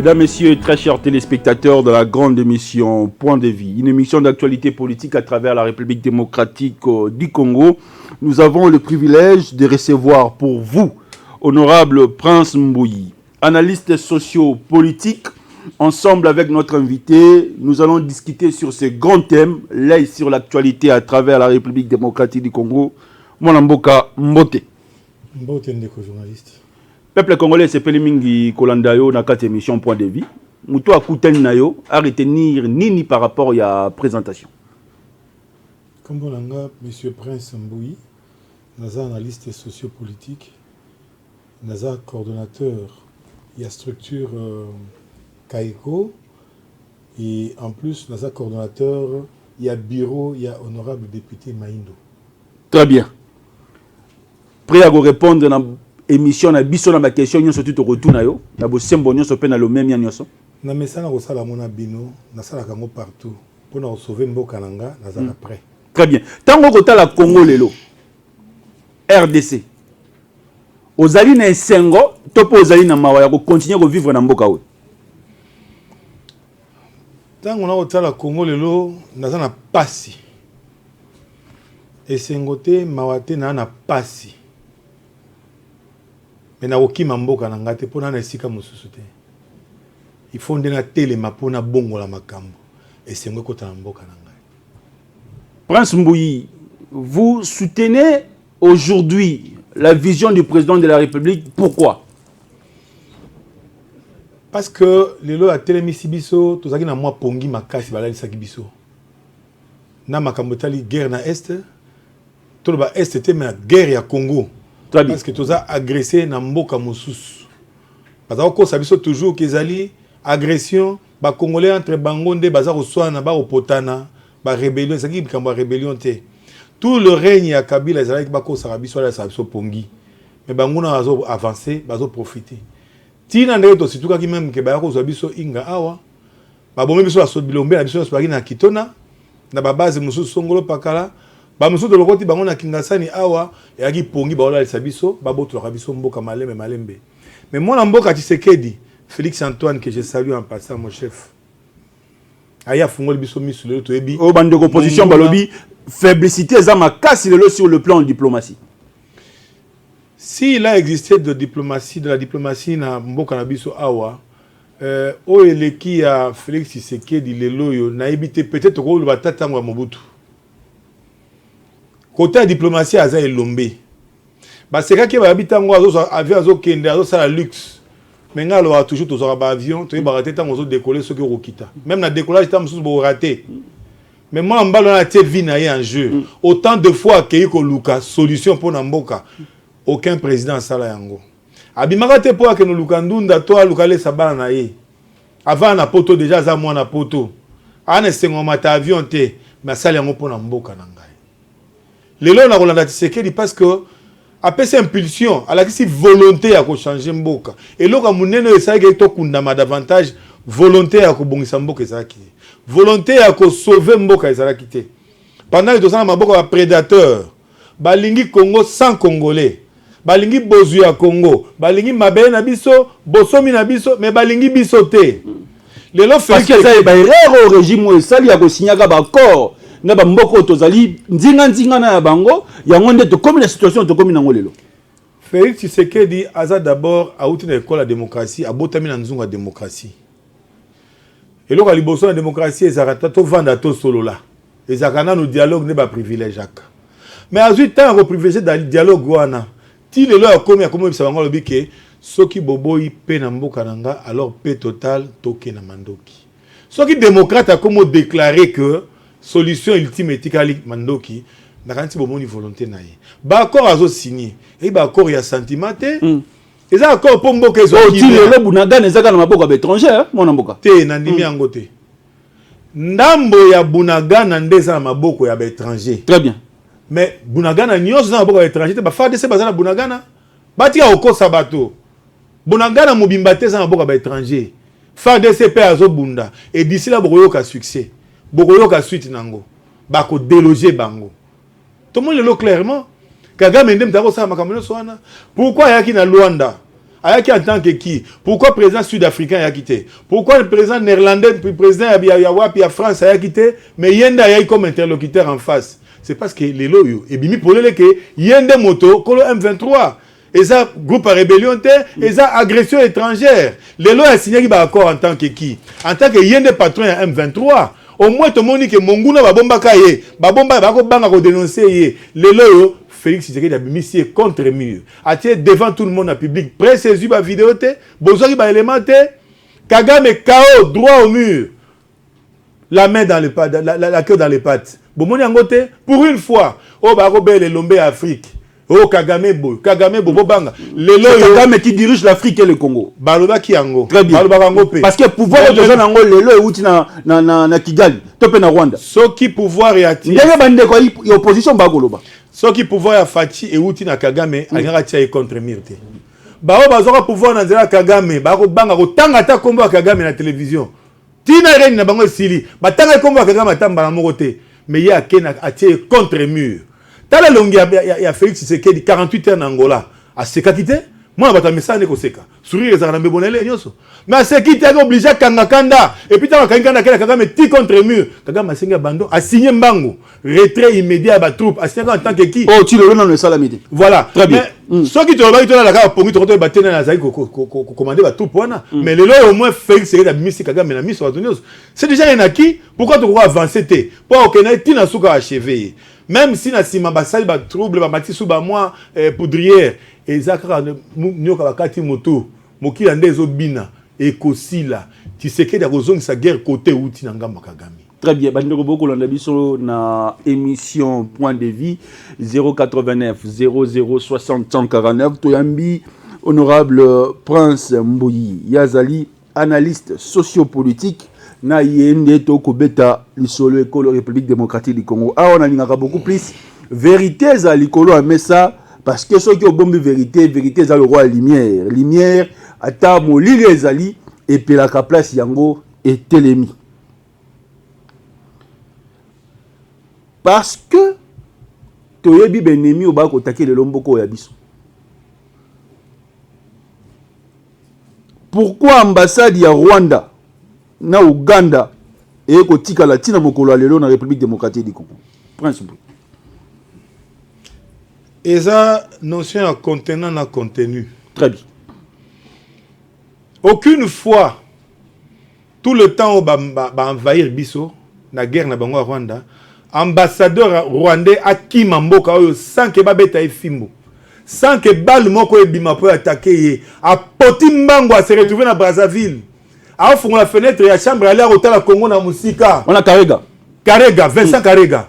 Mesdames, Messieurs, très chers téléspectateurs de la grande émission Point de Vie, une émission d'actualité politique à travers la République démocratique du Congo, nous avons le privilège de recevoir pour vous, honorable Prince Mbouyi, analyste socio-politique. Ensemble avec notre invité, nous allons discuter sur ce grand thème, l'œil sur l'actualité à travers la République démocratique du Congo. Mwanamboka Mbote. Mbote ndeko journaliste. Peuple congolais c'est Pelimingi Kolandayo dans quatre émissions Point de Vie. Moutou Akuten Nayo à retenir ni par rapport à la présentation. Comme Bolanga, Monsieur Prince Mbouyi, Naza analyste sociopolitique, Naza coordonnateur, il y a structure Kaiko, et en plus Naza coordonnateur, il y a bureau, il y a honorable député Maindo. Très bien. Prêt à vous répondre dans émission na biso na ma question nyonso tout retour na yo na bo sembo nyonso pe na lo même nyonso na mesana ko sala mona bino na sala kango partout pour na sauver mboka nanga na za prêt. Très bien. Tango kota la Congo lelo RDC ozali na esengo to po ozali na mawa ya ko continuer ko vivre na mboka we. Tango na kota la Congo lelo na za na pasi esengo te mawate na pasi. Mais na okima mboka na ngate pona na esika mususu te. Il faut ndena telema pona bongo la makambo. Esengo kota na mboka na ngai. Prince Mbouyi, vous soutenez aujourd'hui la vision du président de la République. Pourquoi? Parce que lelo a telemisi biso tozaki na mwa pongi makasi balalisaki biso. Na makambo tali guerre na est. Tout ba est était mais guerre ya Congo. Parce que tu as agressé dans mboka mosusu. Parce que ça biso toujours qu'ils allaient agression, ba congolais entre bangonde bazar oswana ba opotana, ba rébellion, ça qui ba rébellion te. Tout le règne à Kabila ezalaki ba ko sa biso la sa biso pongi. Mais banguna bazo avancer, bazo profiter. Tina ndeko situka ki même que ba ko za biso inga awa. Ba bombe biso aso bilombe na biso na kitona na ba base mosusu songolo pakala. Ba musu de lokoti bango na Kingasani awa yaki pongi ba ola biso ba boto la biso mboka malembe. Mais moi na mboka Tshisekedi, Félix Antoine que je salue en passant mon chef. Aya fungoli biso misu le to ebi. O bande opposition balobi faiblesse za makasi lelo sur le plan de diplomatie. S'il a existé de la diplomatie na mboka na biso awa o eleki ya Félix Tshisekedi lelo yo na ebité peut-être ko ba tatango ya Mobutu. Côté la diplomatie à Zayelombe. C'est quand il habite en avion kende la luxe. Mais là on a toujours tous les avions, tu vas rater tant on décoller ce que Rokita. Même na décollage tant on rater. Mais moi en bas on a été vie en jeu. Autant de fois que ko luka solution pour Namboka. Aucun président sala yango. Abimaka te pour que nous lukandunda toi lukale sabana na ye. Avant na poto déjà za moi na poto. Ana sengo mata avion te, mais sala yango pour Namboka nanga. Les lois na Tshisekedi parce que après cette impulsion, à la volonté à changer mboka. Et là comme munene esaki to kundama davantage volonté à bongisa mboka ezaki. Volonté à sauver mboka ezaki te. Pendant que ça mboka ba prédateur, balingi Congo sans congolais. Balingi bozu ya Congo, balingi mabe na biso, bosomi na biso, mais balingi biso te. Les lois parce que ça ba erreur au régime esali ya ko signaka ba accord. Na ba mboko tozali nzinga na bango yango nde to comme la situation to comme nango lelo. Félix Tshisekedi aza d'abord a outi na école la démocratie a botami na nzunga démocratie. Et loka liboso na démocratie ezarata to vanda to solola. Ezakana no dialogue ne ba privilège aka. Mais azui tant ko privilégier dans dialogue wana. Ti lelo ya komi bisa bango lobike soki boboyi pe na mboka nanga alors paix total toke na mandoki. Soki démocrate a comme déclarer que solution ultime etikali mandoki na kanti bomoni volonté na ye ba accord azo signé et ba accord ya sentiment te eza accord po mboka ezo ki le Bunagana ezaka na maboko ba étranger mona mboka te na ndimi yango te ndambo ya Bunagana ndeza na maboko ya ba étranger. Très bien. Mais Bunagana nyonso na maboko ya étranger te ba FARDC bazana Bunagana batia okosa bato Bunagana mobimba te na maboko ba étranger FARDC pe azo bunda et d'ici là bokoyoka succès bokoyoka suite nango bako déloger bango tout le monde le clairement Kagame ndem tako sa makambo swana pourquoi yaki na Luanda ayaki en tant que qui? Pourquoi le président sud-africain a quitté? Pourquoi le président néerlandais, le président de France a quitté? Mais Yenda a comme interlocuteur en face. C'est parce que les loyaux, et bimi pour le que Yenda moto, Kolo M23. Et ça, groupe à rébellion, et ça, agression étrangère. Les lois a signé un accord en tant que qui? En tant que Yenda patron à M23. Au moins, tout le monde dit que Monguna va bomba kaye, va dénoncer les loyaux. Félix Tshisekedi a mis contre mur. A devant tout le monde en public. Presse ses yeux, vidéo, Bozori ba élément, Kagame KO, droit au mur. La main dans les pattes, la queue dans les pattes. Bomoni Angote, pour une fois, oh bah Robert les Lombé Afrique. Oh Kagame Bobo Banga. Kagame qui dirige l'Afrique et le Congo. Baloba qui ango. Très bien. Parce que pouvoir de gens ango lelo et outi na Kigali, tope na Rwanda. Ce qui pouvoir est attiré. Ndenge bande ko opposition ba goloba. Ce qui pouvoir est Fati et outi na Kagame angara tia contre Mirte. Bao bazoka pouvoir na nzela Kagame, ba ko banga ko tanga ta kombo Kagame na télévision. Tina reni na bango sili, ba tanga kombo Kagame tamba na mokote. Mais il y a Kena atie contre mur. Tala longi ya Félix Tshisekedi 48 ans en Angola. A seka kite? Moi na bata message ko seka. Sourire za na mbonele nyoso. Mais c'est qui t'es obligé kanga kanda et puis t'as kanga kala Kagame ti contre mur. Kagame a signé bando, a signé mbango. Retrait immédiat à ba troupe, a signé en tant que qui? Oh, tu le dans le salamité. Voilà. Très bien. Ceux qui te rebattent là la pour tu te battre na zai ko commander ba troupe wana. Mais le lo au moins Félix Tshisekedi a mis Kagame na mis sur Adonis. C'est déjà un acquis. Pourquoi tu crois avancer té? Pour que na tina suka achever. Même si na sima basali ba trouble ba mati sous ba moi poudrière et zakara nyoka bakati moto mokila ndezo bina et kosila tu sais que da sa guerre côté outi na ngamba Kagame. Très bien, bandeko boko landa biso na émission Point de Vie 089 00 60 149 toyambi honorable Prince Mboyi Yazali analyste sociopolitique na yende to kobeta lisolo ekolo République démocratique du Congo. Ah on a lingaka beaucoup plus vérité za likolo amesa parce que ceux qui ont bombe vérité za le roi lumière ata molili ezali et puis la place yango et telemi. Parce que toyebi benemi oba ko taquer le lomboko ya biso. Pourquoi ambassade ya Rwanda na Uganda et ko tika latina mokolo lelo na République démocratique du Congo? Prince. Et ça notion en contenant na contenu. Très bien. Aucune fois tout le temps on va envahir biso na guerre na bango Rwanda, ambassadeur rwandais akima mboka oyo sans que babeta efimbo. Sans que balle moko ebima po attaquer a poti mbango a se retrouver na Brazzaville. A ofongo la fenêtre ya chambre aller au la Congo na musika. On a Karega, Vincent Karega.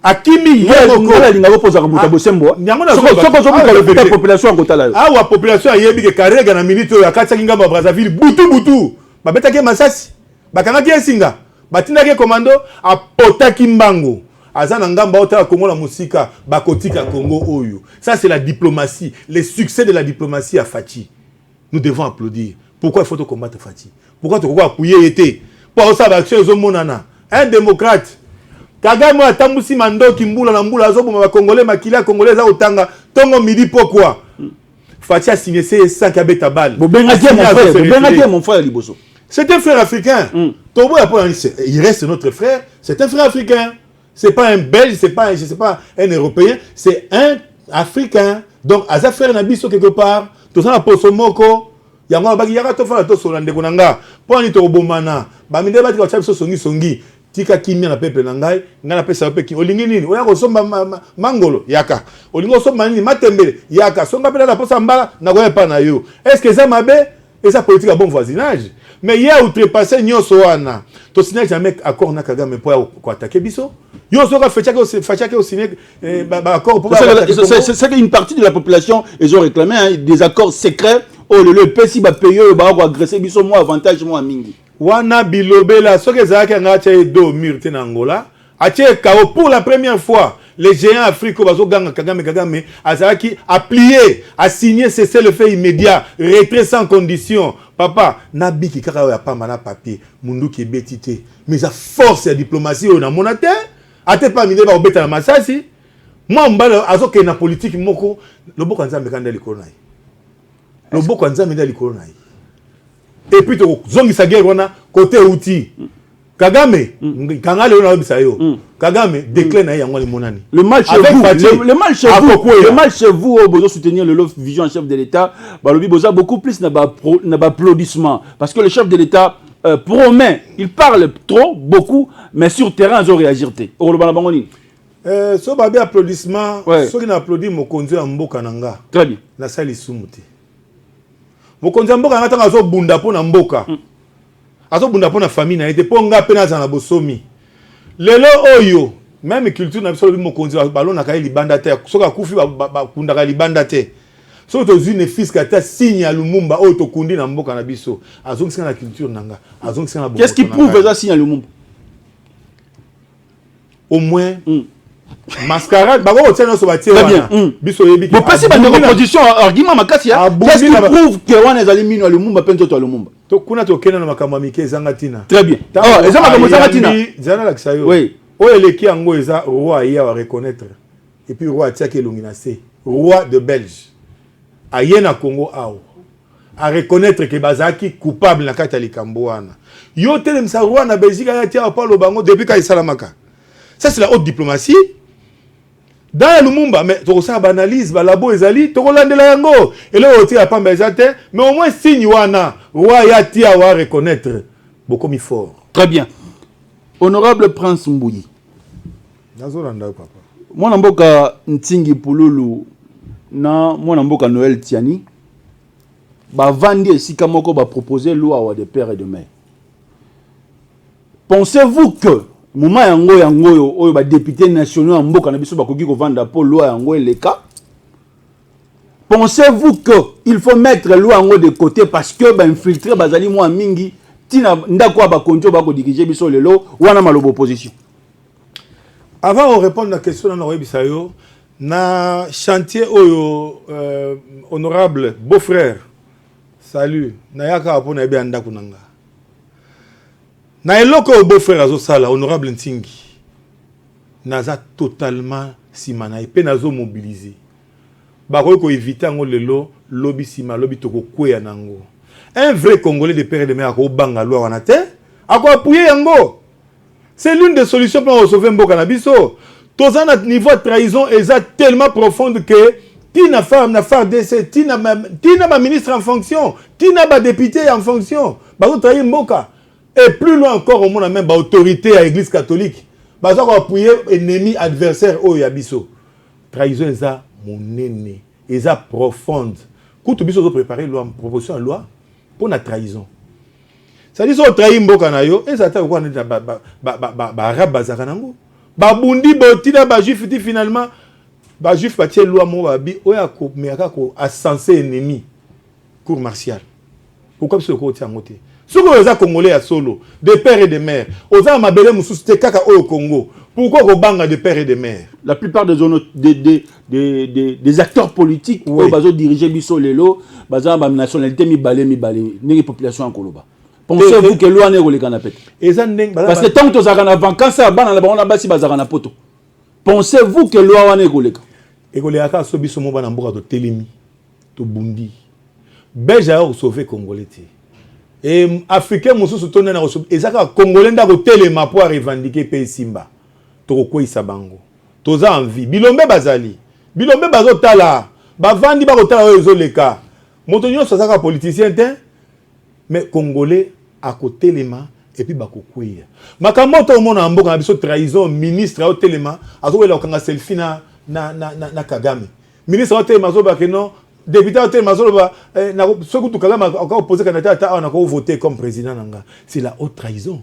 Akimi yeko la linga opoza ka muta bosembo. Soko la population ngotala. Ah wa population yebi ke Karega na minute oyo akatsa ngamba Brazzaville butu. Babeta ke masasi. Bakanga ke singa. Batina ke commando a potaki mbango. Azana ngamba otala Congo na musika bakotika Congo oyo. Ça c'est la diplomatie, le succès de la diplomatie à Fati. Nous devons applaudir. Pourquoi il faut combattre Fati? Pourquoi tu crois appuyer été? Pour ça action zo monana. Un démocrate. Kagame atambusi mandoki mbula na mbula azoboma ba congolais makila congolais za otanga tongo midi pourquoi? Fati a signé ça qui a beta balle. Mon frère liboso. C'est un frère africain. Tobo il reste notre frère, c'est un frère africain. C'est pas un Belge, c'est pas je sais pas un Européen, c'est un Africain. Donc aza frère na biso quelque part, to ça na poso moko, yango ba yaka to fala to solande konanga. Po ni to bomana, ba minde ba ti ko chabiso songi. Tika kimia na peuple na ngai, ngana pesa pe ki olingi nini? Oya ko somba mangolo yaka. Olingo somba nini matembele yaka. Songa pe na posa mbala na ko pa na yo. Est-ce que ça mabe et ça politique à bon voisinage? Mais il y a outrepassé nyoso wana. To signer jamais accord na Kagame pour attaquer biso. Yo soka fachake au signer accord pour c'est une partie de la population ils ont réclamé des accords secrets. Oh le PC va payer ba ko agresser biso moi avantage moi mingi. Wana bilobela soke zaka ngacha do murte na Angola. Atie kao pour la première fois. Les géants africains bazo ganga Kagame azaki a plié, a signé cesser le fait immédiat, retrait sans condition. Papa, nabi ki kaka ya pamba na papier, mundu ki betité. Mais a force ya diplomatie on a monate, ate pas mine ba obeta na masasi. Moi mbala azoke na politique moko, lobo kanza mekanda likolo nai. Le beau quand Nzambe ndali kolona. Et puis to zongisa guerre wana côté outil. Kagame, Kangale on a bisayo. Kagame déclin na yango limonani. Le mal chez vous, le mal chez vous, le mal chez vous, vous besoin soutenir le vision en chef de l'État. Balobi boza beaucoup plus n'a pas applaudissement parce que le chef de l'État promet, il parle trop, beaucoup, mais sur terrain ils ont réagir. Au le balabangoni. So babi applaudissement, ceux qui n'applaudissent mokonzi ya mboka nanga. Très bien. Na sali sumuti. Mokonzi ya mboka nanga tanga zo bunda po na mboka. Azo bunda po na famille na été po nga pena za na bosomi. Lelo oyo, même culture na biso mokonzi balon na kai libanda te, soka kufi ba kunda ka libanda te. So to zine fils ka ta signe ya Lumumba oyo to kundi na mboka na biso. Azo ngisana na culture nanga. Azo ngisana na. Qu'est-ce qui prouve ça signe ya Lumumba? Au moins mascarade bako otena so batie wana biso yebi bon pas si ba opposition argument makasi ya qu'est-ce qui prouve que wana ezali mino ya Lumumba pento to Lumumba to kuna to kena na makambo mike ezanga tina très bien oh eza makambo ezanga tina zana la kisayo oui o eleki yango eza roi ya wa reconnaître et puis roi tia ke longina se roi de Belge ayena Congo ao a reconnaître que bazaki coupable na kata likambo wana yo tele msa roi na Belgique ya tia pa lo bango depuis ka isalamaka ça c'est la haute diplomatie. Dans Lumumba, mais tu as une analyse, la labo ezali, tu as yango. Et là, tu as pas mais au moins signe wana, roi yati a reconnaître beaucoup mi fort. Très bien. Honorable Prince Mbouyi. Nazolanda papa. Moi namboka Ntingi Pululu na moi namboka Noël Tiani. Ba vandi esika moko ba proposer loi de père et de mère. Pensez-vous que moment yango oyo ba député nationaux en mboka na biso ba koki ko vanda pour loi yango eleka? Pensez-vous que il faut mettre loi yango de côté parce que ba infiltrer bazali moi mingi tina ndako ba konjo ba ko diriger biso lelo wana malobo opposition? Avant de répondre à la question na Bisayo, na chantier oyo honorable beau-frère. Salut, na yaka pona ebe ndako nanga. Na eloko au beau-frère azo sala honorable Ntingi naza totalement simana et nazo mobiliser bakoy ko éviter ngo lelo lobby sima lobby toko kweya nango un vrai congolais de père et de mère ko banga loi wana te ako appuyer yango c'est l'une des solutions pour sauver mboka na biso toza na niveau de trahison eza tellement profonde que tina femme na faire DC tina ba ministre en fonction tina ba député en fonction ba ko trahir mboka. Et plus loin encore, au monde a même autorité à l'église catholique. Parce qu'on va appuyer ennemi, adversaire, oh yabiso. Trahison, c'est mon ennemi. C'est profonde. Quand tu as préparé une proposition de loi pour la trahison. Ça dit, si on trahit Mboka na yo, et ça t'a quoi arabe bazakanango. Babundi, botina, juif, finalement, juif, patie loi, mon babi, oya ko, mais a censé ennemi. Cour martiale. Pourquoi ce côté à côté? Ce que les Congolais à solo, de père et de mère, aux hommes à Belém kaka au Congo. Pourquoi au banga de père et de mère? La plupart des acteurs politiques qui ont dirigé Bisso Lelo, bazar ba nationalité mi balé ni population en Koloba. Pensez-vous que loi n'est le canapé? Parce que tant que tu as un vacances à bana la bana basi bazar na poto. Pensez-vous que loi n'est le cas? Et que les aka so biso mo bana mboka to telemi to bundi. Beja au sauver Congolais. Et Africain mususu tonne na reso ezaka Congolais nda ko telema pour revendiquer pays Simba. To ko isa bango. Toza envie. Bilombe bazali. Bilombe bazotala. Bavandi ba kotala oyo ezoleka. Moto nyonso azaka politicien te. Mais Congolais à côté lema et puis bakokweya. Makamoto au mona mboka na biso trahison ministre au telema azowela okanga selfie na Kagame. Ministre au telema zo ba que non député au telema zo ba na soku tu Kagame encore opposé candidat on a voté comme président nanga. C'est la haute trahison.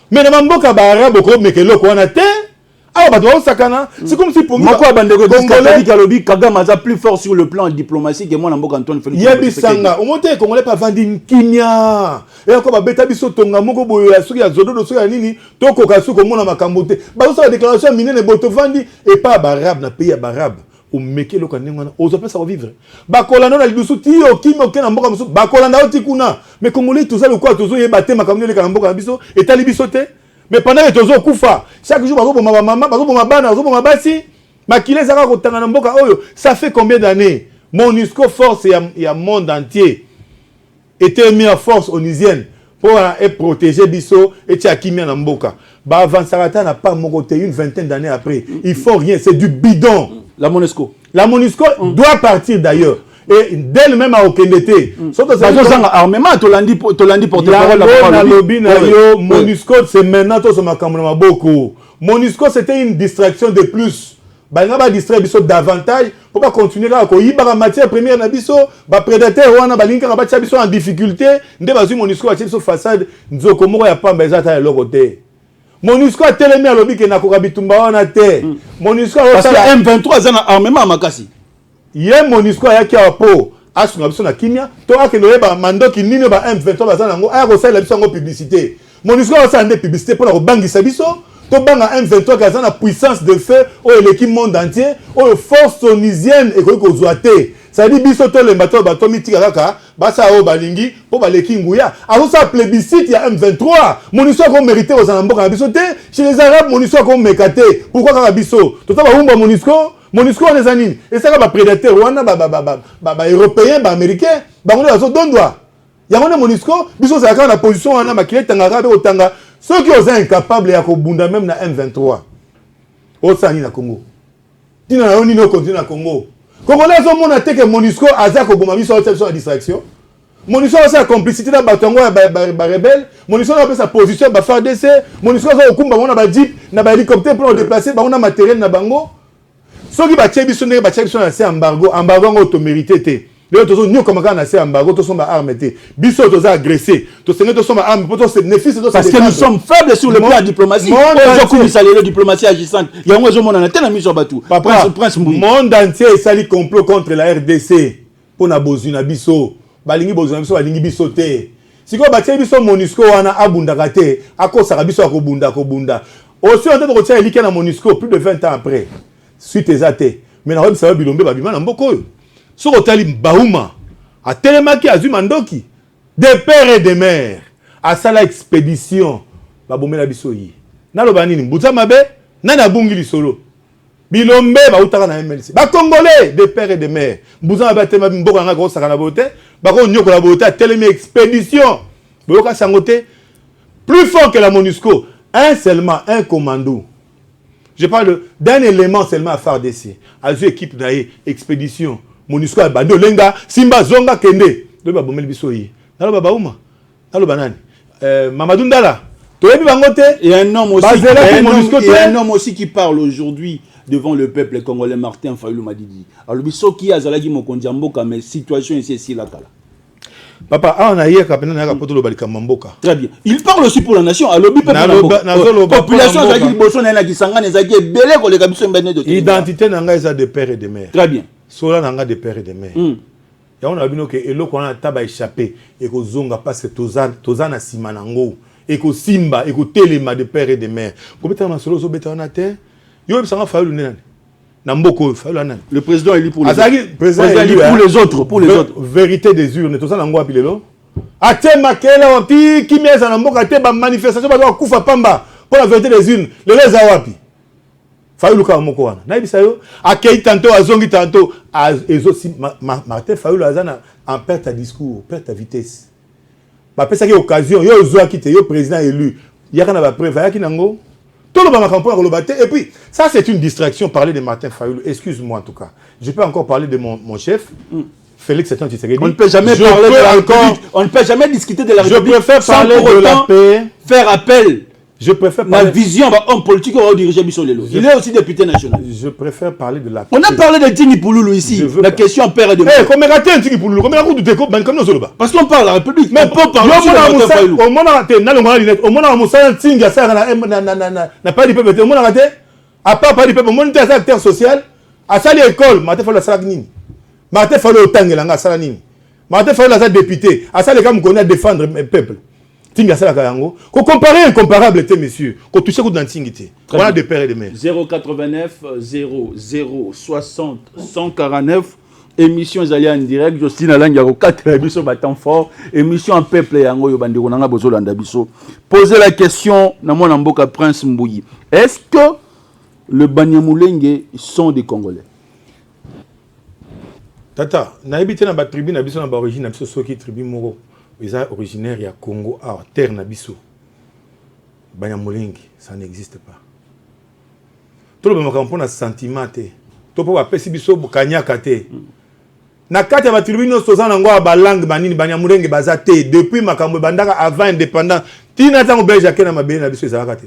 Mais na mboka ba arabe ko mekelo ko na te. Ah bah toi sakana, c'est comme si pour moi quoi bandeko catholique alobi Kagame a plus fort sur le plan diplomatique que moi Namboka Antoine Félix. Yebisanga, au monté congolais pas vandi kinya. Et encore ba beta biso tonga moko boyo ya suki ya zododo suki ya nini, toko kasu ko mona makambo te. Ba so la déclaration minene boto vandi et pas barabe na pays barabe. Au mekelo kanengwana, aux appels ça va vivre. Ba kolano na lidusu ti o kimo ke na mboka musu, ba kolanda oti kuna. Mais congolais tout ça le quoi tozo yebate makambo le kana mboka biso et tali biso te. Mais pendant que tozo kufa, chaque jour bazo ma maman, bazo ma bana, bazo ma basi, makile zaka kotanga na mboka oyo, ça fait combien d'années? MONUSCO force il y a monde entier était mis en force onisienne pour protéger biso et Tchakimia Namboka. Bah Avansarata n'a pas mon côté une vingtaine d'années après. Il faut rien, c'est du bidon. La MONUSCO. La MONUSCO doit partir d'ailleurs. Et d'elle-même à Okendete. Armement, Tolandi porte-parole. MONUSCO, c'est maintenant tout ce makamona beaucoup. MONUSCO, c'était une distraction de plus. Bah, il va distraire biso davantage pour pas continuer là. Quand il y a matière première na biso, bah prédateur wana balinka rabatia biso en difficulté. Ndé bazu MONUSCO a biso façade. Nzoko moko ya pas mbezata ya lokote. MONUSCO a tellement à lobby que na kokabitumba wana te. MONUSCO parce que M23 zana armement makasi. Yé MONUSCO a qui a po asunga biso na kimia. To a que noye ba mandoki nini ba M23 bazana ngo aya ko sala biso ngo publicité. MONUSCO a sala publicité pour la bangisa biso. To banga M23 qui a la puissance de feu au l'équipe monde entier au force onisienne et ko zoate. Ça dit biso to le bateau bateau mitika kaka basa o balingi po baleki nguya. Alors ça plébiscite il y a M23. MONUSCO ko mérité aux amboka biso te chez les arabes MONUSCO ko mekate. Pourquoi kaka biso? To ta ba umba MONUSCO on est anine. Et ça va prédateur wana ba européen ba américain ba on est dondwa. Ya on MONUSCO biso ça la position wana makile tangara be otanga. Ceux qui sont incapables de Bunda même na M23. Au Sani na Congo. Dina na oni no continue na Congo. Congolais ont mon attaque que MONUSCO azako bomami sur la distraction. MONUSCO a sa complicité na batongo ba rebelle. MONUSCO a sa position ba FARDC. MONUSCO a okumba mona ba jeep na ba hélicoptère pour déplacer ba on a matériel na bango. Ceux qui ba tchebiso ne ba tchebiso na embargo ngo to mérité te. Les autres nous comme quand on a ces embargo, tous sont armés. Biso tous agressés. Tous sont armés. Parce que nous sommes faibles sur le plan diplomatique. La diplomatie agissante. Il y a un jour on a tellement mis sur bateau. Prince monde entier sali complot contre la RDC. Pour na bozuna biso. Balingi bozuna biso balingi biso te. Si ko batie biso MONUSCO wana abunda kate, akosa biso akobunda. Aussi en tête de retirer liké na MONUSCO plus de 20 ans après. Suite ezate. Mais na ça va bilombe babima na mboko. Sur Otali Baouma, à Télémaki, à Zumandoki, des pères et des mères, à Sala expédition, Babomé la Bissoyi. Nalo Banini, Boutamabe, Nana Bungili Solo. Bilombe, Baoutara na MLC. Ba Congolais, des pères et des mères. Bouzama Batema Mbokanga Gros Sakana Bote, Bako Nyoko la Bote, à Télémé expédition. Boyoka Sangote, plus fort que la MONUSCO. Un seulement, un commando. Je parle d'un élément seulement à FARDC. À une équipe d'ailleurs, expédition. MONUSCO a bando lenga simba zonga kende do ba bomeli bisoyi nalo ba bauma nalo banani Mamadou Ndala toyebi bangote et un homme aussi qui parle aujourd'hui devant le peuple congolais. Martin Fayulu Madidi alors biso qui azalaki mokonzi mboka mais situation ici la kala papa on a hier kapena na kapoto lo balika mboka très bien il parle aussi pour la nation alors bi peuple population azalaki liboso na kisangana ezalaki ebele ko le kabiso mbene de identité nanga eza de père et de mère très bien. Sola nanga de père et de mère. Ya on a bino que eloko on a taba échappé et ko zonga parce que tozana simanango et ko simba et ko telema de père et de mère. Ko beta na solo zo beta na terre. Yo sanga Fayulu nani. Na mboko Fayulu nani. Le président élu pour les autres. Pour les autres. Vérité des urnes tozana ngo apilelo. Ate makela wapi kimeza na mboka te ba manifestation ba kufa pamba pour la vérité des urnes. Le les awapi. Fayulu ka moko wana na ibisa yo akei tanto azongi tanto ezo Martin Fayulu azana en perte ta discours perte ta vitesse ba pesa ki occasion yo zo akite yo président élu yaka na ba preuve yaki nango tout le ba campagne ko et puis ça c'est une distraction parler de Martin Fayulu, excuse-moi en tout cas je peux encore parler de mon chef Félix Antoine Tshisekedi. On ne peut jamais parler de la République, on ne peut jamais discuter de la République. Je préfère parler de la paix, faire appel. Je préfère parler... La vision d'un homme politique au diriger Bissolelo. Il est aussi député national. Je préfère parler de la... On a parlé de Tini Pouloulou ici. La question père et de... Eh, comment raté Tini Pouloulou? Comment raté Tini Pouloulou? Parce qu'on parle de la République. Mais pour parler de Martin Fayulu. Au monde raté, au monde raté, Tini n'a pas dit peuple. Au monde raté, à part pas dit peuple, au monde était acteur social, à ça l'école, Martin Fayulu a Salanini. Martin Fayulu a Tangelanga Salanini. Martin Fayulu a député. À ça les gars me connaissent défendre le peuple. Qu'on comparer incomparable, monsieur. Qu'on touche coup d'antingité. On a des pères et des mères. 089 00 60 149. Émission Zalia en direct. Justine Alangiaro 4 émissions battant fort. Émission en peuple yango yobandi konanga bozolanda biso. Posez la question na mwana mboka Prince Mbouyi. Est-ce que le Banyamulenge sont des Congolais? Tata, naibité na ba tribu na biso na ba origine na biso soki tribu moko. Ils sont originaires ya Congo à terre na biso. Banyamulengi, ça n'existe pas. Tout le monde a un sentiment. Tout le monde a un bukanyaka te. Na kati ya ba tribu no sozana ngo ba langue banini Banyamulengi bazate depuis makambo bandaka avant indépendant. Tina tango belge na mabele na biso ezalaka te.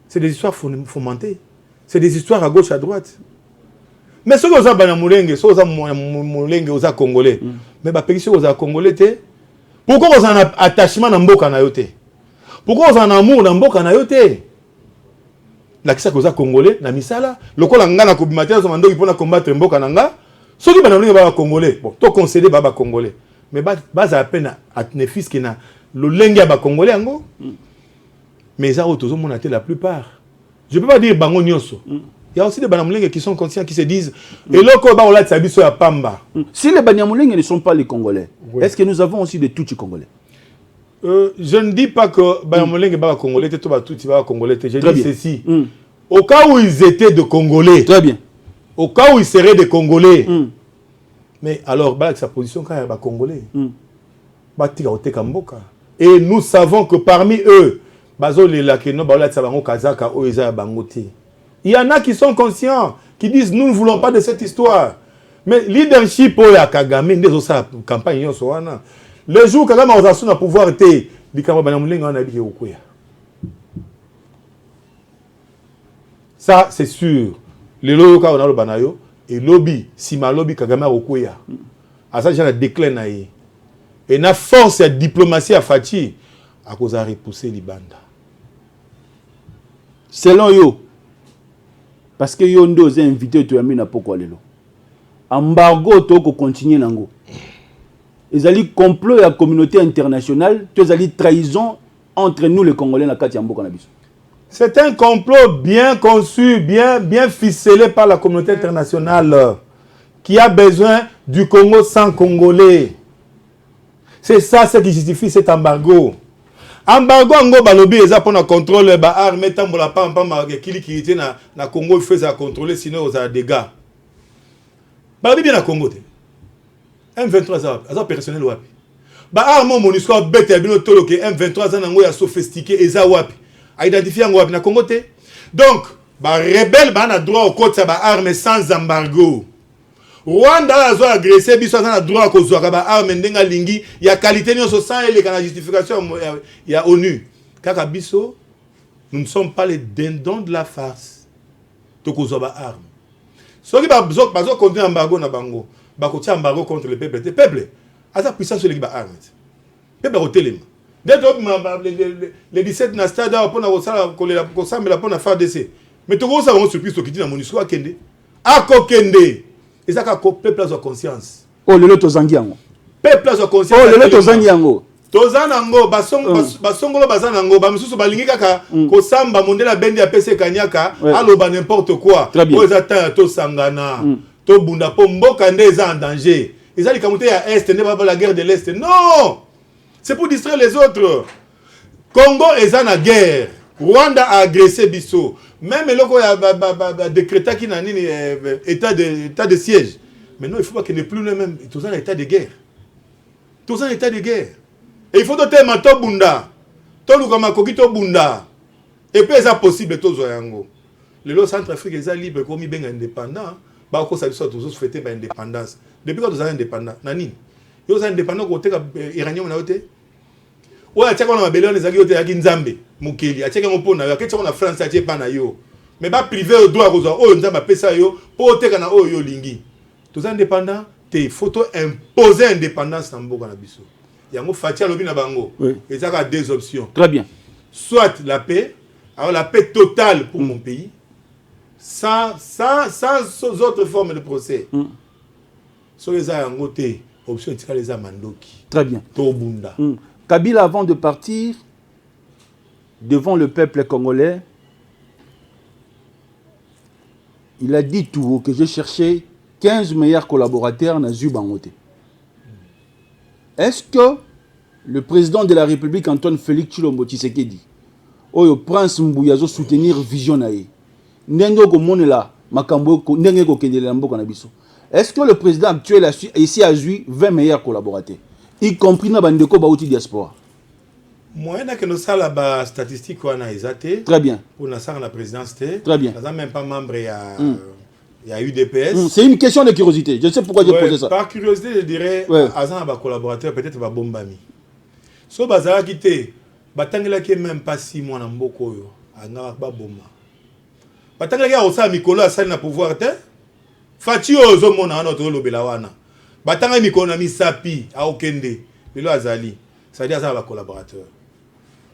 C'est des histoires fomentées. C'est des histoires à gauche à droite. Mais ceux qui ont Banyamulengi, ceux qui ont Congolais, mais ba peki ceux qui ont Congolais te. Pourquoi vous avez un attachement dans mboka na yote? Pourquoi vous avez un amour dans mboka na yote? La kisa koza Congolais na misala, lokola nga na kobimatia zo mandoki pona combattre mboka na nga. Soki Banyamulengi ba Congolais, bon, to concéder ba Congolais. Mais ba à peine à bénéfice qui na lolenge ba Congolais ngo. Mais ça autozo monate la plupart. Je peux pas dire bango nyonso. Il y a aussi des Banyamulengi qui sont conscients, qui se disent et loko ba ola tsabiso ya pamba. Si les Banyamulengi ne sont pas les Congolais, oui. Est-ce que nous avons aussi des Tutsi Congolais? Je ne dis pas que Banyamulengi ba Congolais, tout ba Tutsi ba Congolais. Je dis ceci. Au cas où ils étaient de Congolais. Très bien. Au cas où ils seraient des Congolais. Mais alors, bah, sa position quand il y a Congolais. Bah, et nous savons que parmi eux, il y en a qui sont conscients, qui disent nous ne voulons pas de cette histoire. Mais leadership pour la Kagame, la campagne, le jour que Kagame a pouvoir été, ça c'est sûr. Les lois on a le banayo et lobby, si ma lobby Kagame a okuya. À ça j'ai un déclin naïe. Et na force et diplomatie à Fati à cause de repousser les bandes. Selon yo, parce que yo ndo invité to yami na poko lelo. Embargo to ko continuer nango. Ezali complot ya communauté internationale, to ezali trahison entre nous les Congolais na kati ya mboka na biso. C'est un complot bien conçu, bien ficelé par la communauté internationale qui a besoin du Congo sans Congolais. C'est ça ce qui justifie cet embargo. Embargo ngo balobi eza pour na contrôle ba armée tambola pam kili ki était na Congo fait ça contrôler sinon aux dégâts. Ba bien na Congo te. M23 ça personnel wapi. Ba arme MONUSCO bête bino tolo ke M23 za ngo ya sophistiqué eza wapi. A identifier ngo wapi na Congo te. Donc ba rebelle ba na droit au côté ça ba arme sans embargo. Rwanda a agressé biso na droit ko zo ba arme ndenga lingi ya qualité nyo so sans ele kana justification ya ONU. Kaka biso nous ne sommes pas les dindons de la farce. To ko zo ba arme. Soki ba zo contre embargo na bango, ba ko tia embargo contre le peuple. Le peuple a sa puissance sur les ba arme. Peuple au télé. Dès le 17 na stade pour na ko sambela pour na faire décès. Mais to ko ça on surprise to kiti na MONUSCO akende. Akokende. Et ça ka peuple a conscience. Oh le loto zangiango. Peuple a conscience. Oh le loto zangiango. Tozanango basongolo bazanango ba misusu balingi kaka ko samba mondela bendi ya PC kanyaka aloba n'importe quoi. O ezata to sangana. To bunda po mboka nde eza en danger. Ezali kamuté ya est ne pas la guerre de l'est. Non! C'est pour distraire les autres. Congo est en guerre. Rwanda a agressé Bisso. Même loko ya décréta qui n'a ni état de siège. Mais non, il faut pas qu'il n'y ait plus le même. Tout ça en état de guerre. Tout ça en état de guerre. Et il faut que tu aies mato bunda. To lukama kokito bunda. Et puis c'est possible to zoyango. Le Centrafrique est libre comme il est indépendant. Ba ko ça soit toujours fêter ba indépendance. Depuis quand vous êtes indépendant, nani? Yo za indépendant côté iranien na yote. Ouais, tu sais qu'on a belé les aguilles de Nzambe, Mukeli. Tu sais qu'on a na France, tu sais pas na yo. Mais pas privé au droit aux oh Nzamba pesa yo pour te kana oh yo lingi. Tous indépendants, tes photos imposer indépendance dans Mboka na biso. Yango fatia lobi na bango. Et ça a deux options. Très bien. Soit la paix, alors la paix totale pour mon pays, sans autres formes de procès. Sur les yango te option tika les amandoki. Très bien. Tobunda. Kabila, avant de partir, devant le peuple congolais, il a dit tout haut que j'ai cherché 15 meilleurs collaborateurs dans Zubangote. Est-ce que le président de la République, Antoine Félix Tshilombo Tshisekedi, le prince Mbouyazo soutenir vision naïe, Est-ce que le président actuel ici a eu 20 meilleurs collaborateurs, y compris dans Bandeko Baouti Diaspora? Moi, je ne sais pas statistique Très bien. Pour la présidence. Très bien. Je même pas membre, il y a UDPS. C'est une question de curiosité. Je ne sais pourquoi j'ai posé ça. Par curiosité, je dirais, Azan a collaborateur, peut-être va bombami. So bazala quitté, batangela qui même pas 6 mois dans Mboko yo, anga ba bomba. Batangela qui a osa mikolo asali na pouvoir te. Fati ozo mona notre lobela wana. Batanga mikolo na misapi a okende. Lelo azali. Ça veut dire ça va collaborateur.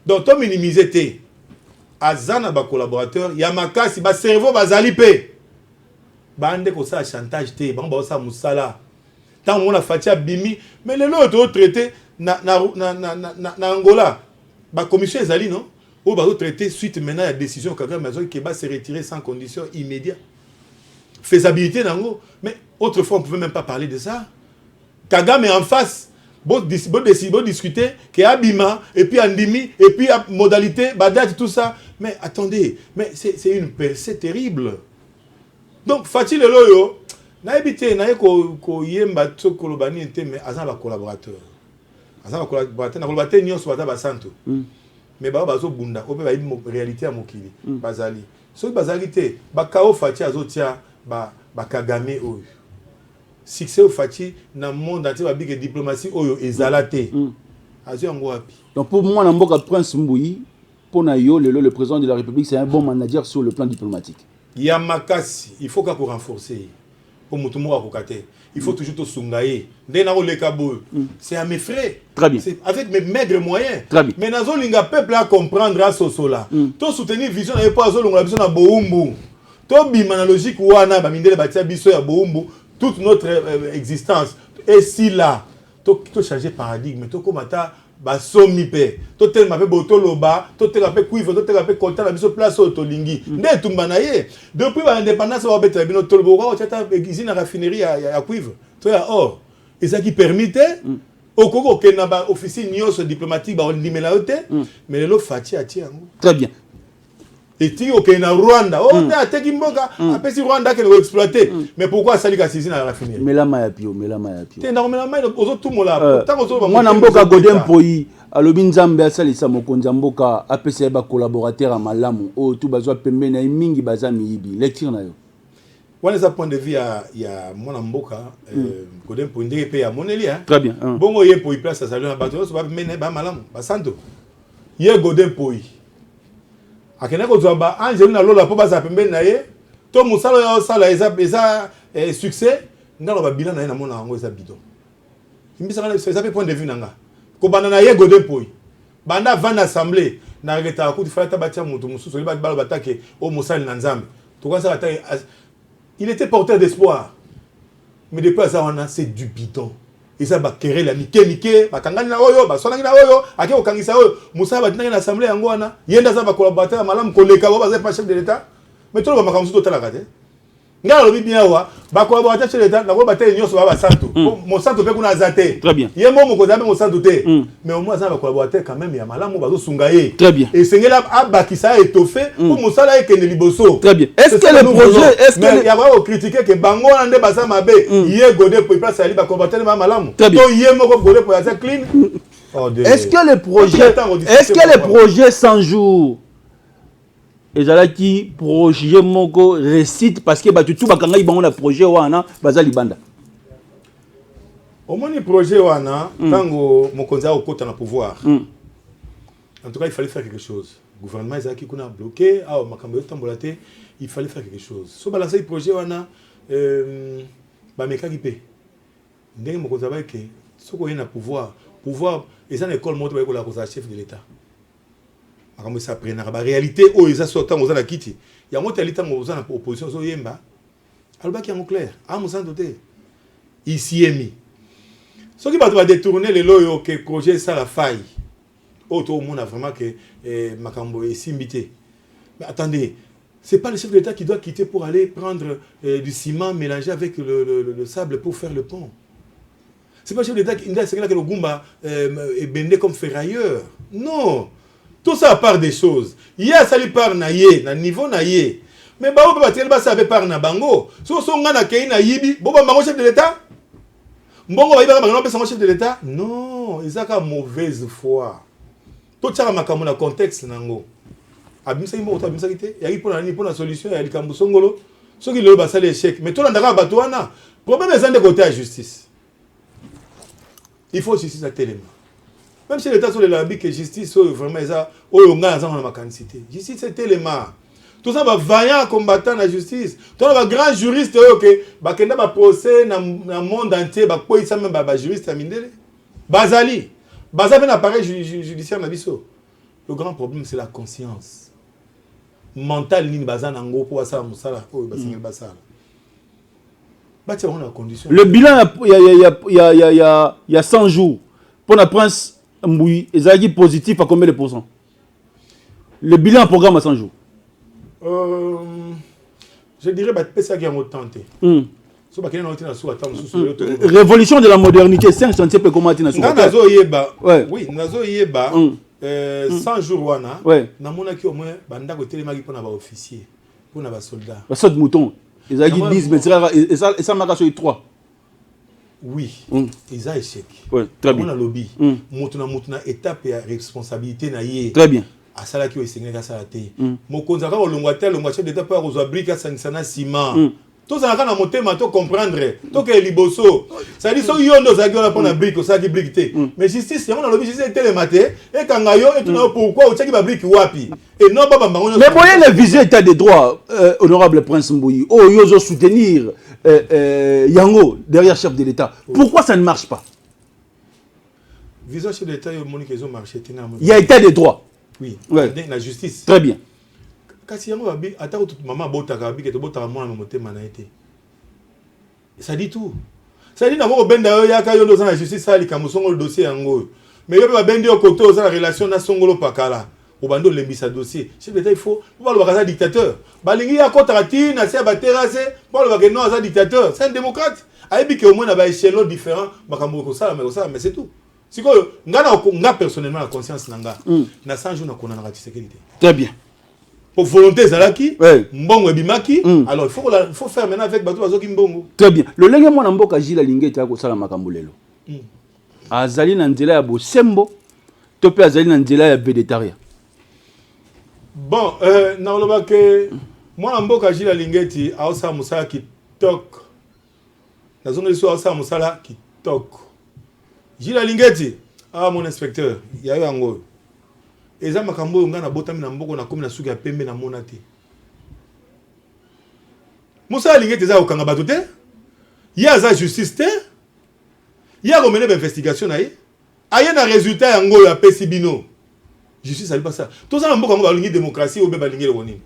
Donc to minimiser te. Azana ba collaborateur, ya makasi ba cerveau bazali pe. Bande ko sa chantage te, ba ba sa musala. Tant on a Fatia bimi, mais les autres traités na Angola, la commission ezali non, ou ba traité suite maintenant la décision Kagame qui va se retirer sans condition immédiate. Faisabilité nango, mais autrefois on pouvait même pas parler de ça. Kagame est en face, bon discuter que abima et puis andimi et puis modalité, badate tout ça, mais attendez, mais c'est une percée terrible. Donc Fati le loyo na ebité na ko yemba to kolobani ete mais azan ba collaborateur. Azan ba collaborateur na collaborateur nyonso bata ba santo. Mais ba bazo bunda ko pe ba réalité ya mokili bazali. So bazali te ba kao Fati azotia ba Kagame oyo. Succès au Fati na monde entier ba big diplomatie oyo ezala te. Azo yango wapi. Donc pour moi na mboka Prince Mbouyi pour na yo le président de la République c'est un bon manager sur le plan diplomatique. Yamakasi, il faut qu'on renforcer. Pour Moutoumou à Kokate. Il faut toujours tout sungaye. C'est à mes frais. Très bien. Avec mes maigres moyens. Très bien. Mais nazo linga peuple à comprendre à Sosola. To soutenir vision na pas zo longa vision na Boumbu. To bima logique wana ba mindele batia biso ya Boumbu toute notre existence. Et si là, to changer paradigme, to komata ba somi pe to tel ma pe botoloba to tel pe cuivre to tel pe content la biso place otolingi nde tumba na ye depuis ba indépendance ba betra bino tolobo ko tata usine na raffinerie ya cuivre to ya or ça qui permettait au koko ke na ba officier nyos diplomatique ba limela ote mais le Fati ati yango très bien. Et tu es na Rwanda, oh, tu as dit après si Rwanda qui exploité, mais pourquoi ça lui a saisi dans la raffinerie? Mais la maille pio, mais la maille pio. T'es normalement aux autres tout le monde là. Moi n'amboka godem poi, alobi nzambe asali sa mokonza mboka apesa ba collaborateur à malamu, oh tout bazwa pembe na mingi bazami yibi, lecture na yo. Voilà ça point de vue il y a mon amboka godem poi ndenge pe ya moneli hein. Très bien. Bongo ye poi place ça na bato so ba mene ba malamu, ba santo. Ye godem poi. Akena ko zamba Angelina Lola po baza pembe na ye to musalo ya sala eza succès ngalo ba bilan na ye na mona ngo eza bidon imbisa kana ça peut point de vue nanga ko bana na ye godem poi banda van assemblée na regeta ko tifata batia mutu mususu li ba batake o musali na nzambe to kwa ça il était porteur d'espoir mais depuis ça on a c'est du bidon. Et ça va querer la mike ba kangani na oyo ba sonangi na oyo ake okangisa oyo musa ba tinanga na assemblée yango wana yenda ça ba collaborateur malam koleka ba za pas chef de l'état mais tout le ba kamsu to tala kate ngala lobi bien wa ba collaborateur chef de l'état na ko ba te nyoso ba santo mo santo pe kuna azate très bien yemo mo ko zabe mo santo te mais au moins ça ba collaborateur quand même ya malam ba zo sungaye très bien et sengela abakisa étoffé pour musala ekene liboso très bien est-ce que le projet est-ce que ya ba critiquer que bango ande ba sa mabe ye godé pour place ali ba collaborateur ma malamu to yemo ko godé pour ça clean. Est-ce que le projet 100 jours et là qui projet moko récite parce que ba tout bakanga ibanga na projet wana bazali banda au moins le projet wana tango mokonza okota na pouvoir en tout cas il fallait faire quelque chose le gouvernement ezaki kuna bloqué makambo yo tambolate il fallait faire quelque chose so balancer le projet wana ba mekaki pe ndenge mokonza ba ke soko yena pouvoir et ça l'école moto ba ko la chef de l'état comme ça prendre la réalité oh ils sortent aux la kiti il y a monté l'état aux en opposition so yemba alba qui en clair a mo sans doute ici emi ce qui va détourner les loyo que projet ça la faille oh tout le monde a vraiment que makambo est simbité mais attendez c'est pas le chef de l'état qui doit quitter pour aller prendre du ciment mélangé avec le sable pour faire le pont. C'est pas le chef de l'état qui c'est là que le Gumba est bendé comme ferrailleur. Non. Tout ça à part des choses. Il y a sali par naïe, na niveau naïe. mais ba peut pas ça avec par na bango so ngana keina yibi boba bango chef de l'état mbongo ba yiba bango chef de l'état non ezaka mauvaise foi tout ça makambo na contexte nango abimisa imbo to abimisa kité ya pour la solution ya likambo songolo soki le basale échec mais tout ndaka bato wana problème est de côté à justice il faut justice à tellement même si l'état sur le labi que justice vraiment ça oyo ngana za na makanicité justice c'est tellement tout ça va vaillant combattant la justice tout ça va grand juriste OK ba kenda ba procès na monde entier ba ko isa même ba juriste à mindele bazali un appareil judiciaire na biso le grand problème c'est la conscience mentale ni bazana ngo pour ça musala ko basingel basala batia on a condition le bilan il y a 100 jours pour la prince Mbouyi ezaki positif à combien de pourcents le bilan programme à 100 jours je dirais que c'est un tenté. Révolution de la modernité, 5 chantiers peut commenter dans ce oui, nazo yeba 100 jours wana. Na mona ki au moins banda ko telemaki pour na ba officier, pour na ba soldat. Ba saute mouton. Ils a dit 10 mais ça m'a cassé 3. Oui, ils a échec. Ouais, très bien. On a lobby. Mutuna étape et responsabilité na yé. Très bien. À ça là qui est signé à ça la té. Mon konzaka o longwatel longwatel d'état pas aux abriques à ciment. Tout ça na monter mato comprendre. To que liboso. Ça dit so yondo za gona pour na brique ça qui brique té. Mais justice on a lobby justice télématé et kangayo et tout pourquoi o tchaki ba brique wapi. Et non baba bango. Mais voyez le visé état des droits honorable prince Mbouyi. Oh yozo soutenir Yango derrière chef de l'état. Pourquoi ça ne marche pas? Visage chef de l'état Monique ils ont marché. Il y a état des droits. Oui, la justice. Très bien. Kasi yango babi atako toute maman botaka bi ke to botaka mwana motema na été. Ça dit tout. Ça dit na mo benda yo yaka yo dans la justice ça likambo songo le dossier yango. Mais yo ba bendi au côté aux la relation na songolo pakala. Au bando lembisa dossier. Chef d'état il faut pas le bakaza dictateur. Balingi ya kotrati na sia ba terrasser, pas le bakaza non za dictateur. C'est un démocrate. Aibi ke au moins na ba échelon différent makambo ko ça mais c'est tout. Si quoi, nga personnellement la conscience nanga. Na 100 jours na kona na sécurité. Très bien. Pour volonté zalaki, mbongo ebimaki, alors il faut faire maintenant avec bato bazoki mbongo. Très bien. Le lenge mwana mboka jila lingeta ko sala makambo lelo. Azali na nzela ya bosembo, to pe azali na nzela ya végétarien. Bon, na loba ke mwana mboka jila lingeti aosa musala ki tok. Na zonga liso aosa musala ki tok. Jila lingeti, mon inspecteur, il y a eu un go. Et ça, makambo nga na botami na mboko na komi na suki ya pembe na monate. Moussa lingeti za okanga bato te. Ya za justice te. Ya ko mener investigation na ye. Aye na résultat ya ngo ya pesi bino. Justice ali pas ça. Tout ça na mboko ngo balingi démocratie ou be balingi le woni.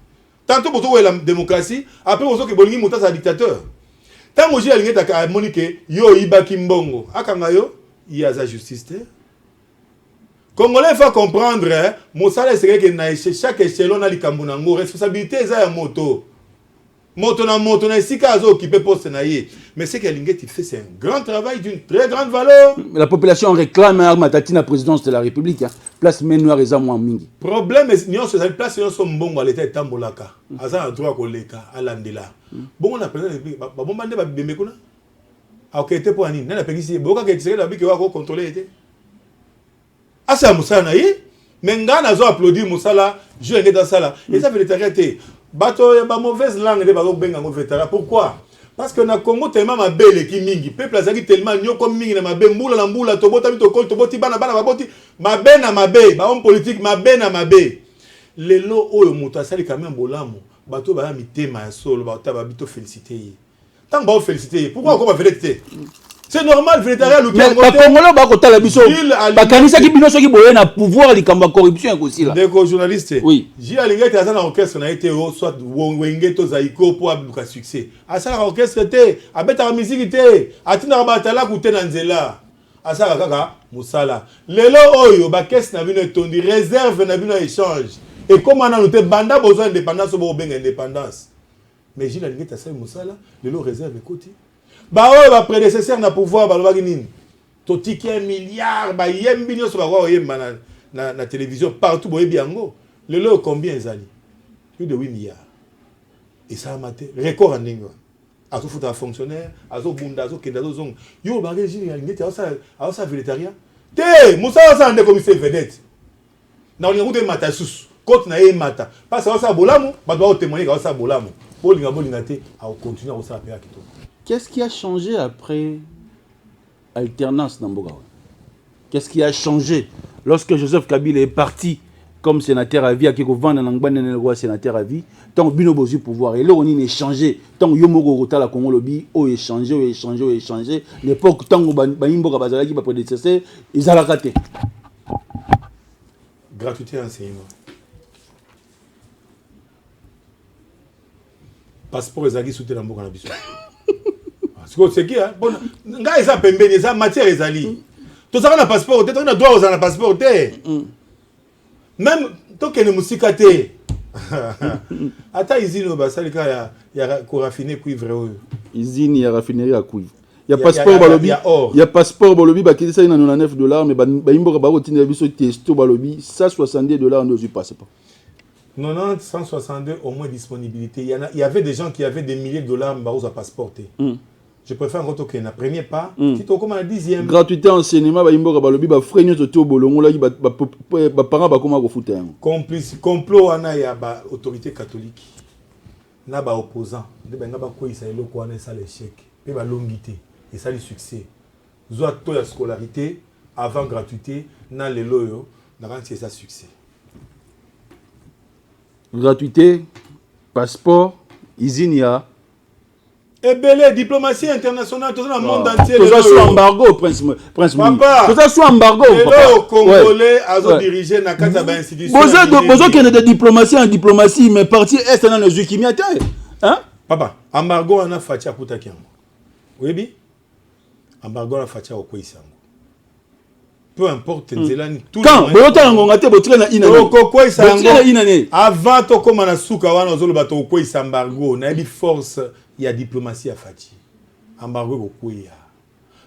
Tantôt boto la démocratie, après boto ke bolingi muta sa dictateur. Tango jila lingeti ka Monique yo ibaki mbongo. Akanga yo il y a la justice. Congolais, il faut comprendre, mon salaire c'est que chaque échelon a la responsabilité est à moto. Moto na ici kazo qui peut poster naïe. Mais c'est que Lingeti fait c'est un grand travail d'une très grande valeur. La population réclame la présidence de la République. Place Ménoir et Zamouan Mingi. Problème est que place est son bon à l'état tambolaka. Aza droit koleka alandela. Bon on a président ba bon bande ba bemekuna. Ok, t'es pour Anine. N'a pas ici. Beaucoup qui essaient de contrôler. Ah, c'est Moussa Naï. Mais Ngana a applaudi Moussa là. Je l'ai dans ça là. Et ça fait des arrêter. Bateau, il y a une mauvaise langue de Bago Benga Movetara. Pourquoi? Parce que na Congo tellement ma belle qui mingi. Peuple azaki tellement nyo comme mingi na ma be mbula na mbula to bota mi to kol to boti bana bana baboti. Ma be na ma be. Ba homme politique ma be na ma be. Lelo oyo muta sali quand même bolamu. Bateau ba mi tema ya solo ba ta ba bito féliciter. Tant que vous féliciter, pourquoi on va féliciter? C'est normal, végétarien, le mais pas Congolais, pas côté la biso. Pas Kanisa qui bino qui boye na pouvoir, li kamba corruption aussi là. Des journalistes. Oui. J'ai alingé que dans l'orchestre na été soit Wenge to Zaiko pour avoir succès. À ça l'orchestre était, à beta musique était, à tina batala kute na nzela. À ça kaka musala. Lelo oyo ba caisse na bino tondi réserve na bino échange. Et comment on a noté banda besoin d'indépendance ou bien indépendance. Mais j'ai la limite à ça, Moussala, le lot réserve, écoute. Bah, ouais, bah, prédécesseur n'a pouvoir, bah, le baginin. Totiki 1 milliard, bah, yem bignon, so, bah, yem, na télévision, partout, bah, biango. Le lot, combien, Zali? Plus de 8 milliards. Et ça a maté. Record en ligne. Azo fouta fonctionnaire, azo bunda, azo kenda, azo zong. Yo, bagay jini, ngete, azo sa végétarien. Te, moussa azo ande commissaire vedette. Na on y a route mata sous. Côte na mata. Parce que azo sa bolamu, ba doit témoigner azo sa bolamu. Bolinga te, a continuer à sa péa kito. Qu'est-ce qui a changé après alternance dans Mboga? Qu'est-ce qui a changé lorsque Joseph Kabila est parti comme sénateur à vie, à qui vendre un roi sénateur à vie, tant que Bino Bozu pouvoir, et là on a changé, tant que Yomogo Rota la Congo Lobby, oh échangé, l'époque tant que Baimboga Bazala qui va prédécesser, ils ont raté. Gratuité enseignement. Passeport ezali soutien dans Mboka na biso. C'est qui hein? Bon, nga eza pembeni eza matière ezali. To saka na passeport, to na droit aux na passeport te. Même tant que ne musika te. Ata izine au basalika ya ko raffiner cuivre. Izine ya raffinerie à cuivre. Il y a passeport balobi. Il y a passeport balobi ba qui ça na $99 mais ba imboka ba rotina biso testo balobi $162 on ne passe pas. 90, 162 au moins disponibilité. Il y avait des gens qui avaient des milliers de dollars à passeporter. Je préfère encore toquer na premier pas, qui toque comme un 10e. Gratuité enseignement, ba imboka balobi ba frais nyoto to bolongo la ba parents ba koma ko futa. Complice complot ana ya ba autorité catholique. Na ba opposant, de ba ngaba ko isa eloko ana ça l'échec. Pe ba longité et ça le succès. Zo to ya scolarité avant gratuité na le loyo na garantie ça succès. Gratuité, passeport, Isinia. Et belle diplomatie internationale, tout ça dans le monde entier. Tout ça sous embargo, Prince Papa. Tout ça sous embargo. Les Congolais, à diriger dans quatre institutions. Besoin qu'il y ait de diplomatie en diplomatie, mais parti est dans le jeu qui m'y attend. Hein? Papa, embargo on a fait à Koutakiango. Oui, bi? Embargo on a fait à Okoïsango. Peu importe, tout quand avant to comme na suka wana ozolo bato ko embargo na bi force ya diplomatie ya fati embargo ko kuya